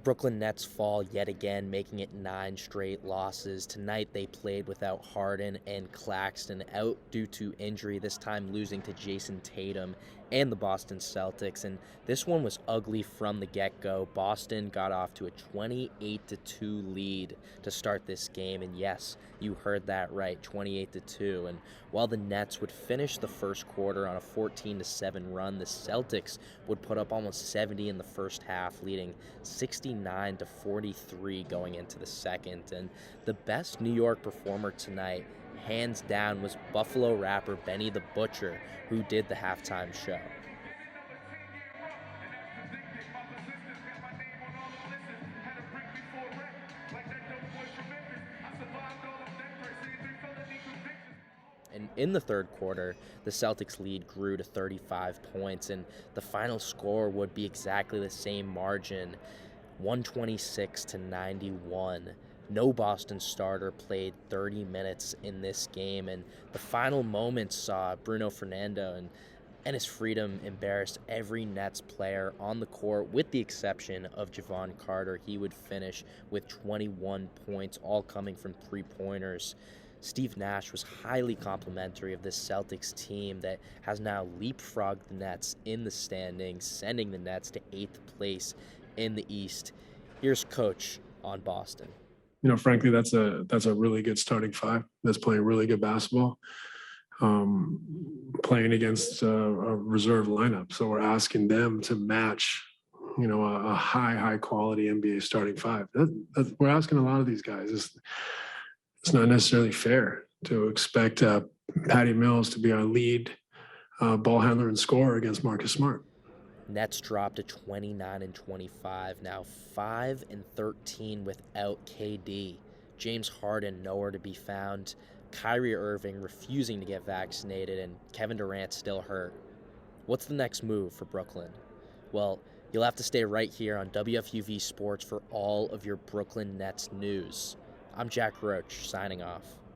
Brooklyn Nets fall yet again, making it 9 straight losses. Tonight they played without Harden and Claxton out due to injury, this time losing to Jason Tatum and the Boston Celtics. And this one was ugly from the get-go. Boston got off to a 28-2 lead to start this game. And yes, you heard that right, 28-2. And while the Nets would finish the first quarter on a 14-7 run, the Celtics would put up almost 70 in the first half, leading 69-43 going into the second. And the best New York performer tonight, hands down, was Buffalo rapper Benny the Butcher, who did the halftime show. And in the third quarter, the Celtics lead grew to 35 points, and the final score would be exactly the same margin, 126-91. No Boston starter played 30 minutes in this game, and the final moments saw Bruno Fernando and Ennis Freedom embarrassed every Nets player on the court, with the exception of Javon Carter. He would finish with 21 points, all coming from three-pointers. Steve Nash was highly complimentary of this Celtics team that has now leapfrogged the Nets in the standings, sending the Nets to 8th place in the East. Here's Coach on Boston. Frankly, that's a really good starting five that's playing really good basketball, playing against a reserve lineup. So we're asking them to match, a high quality NBA starting five. We're asking a lot of these guys. It's not necessarily fair to expect Patty Mills to be our lead ball handler and scorer against Marcus Smart. Nets dropped to 29-25, now 5-13 without KD. James Harden nowhere to be found. Kyrie Irving refusing to get vaccinated, and Kevin Durant still hurt. What's the next move for Brooklyn? Well, you'll have to stay right here on WFUV Sports for all of your Brooklyn Nets news. I'm Jack Roche, signing off.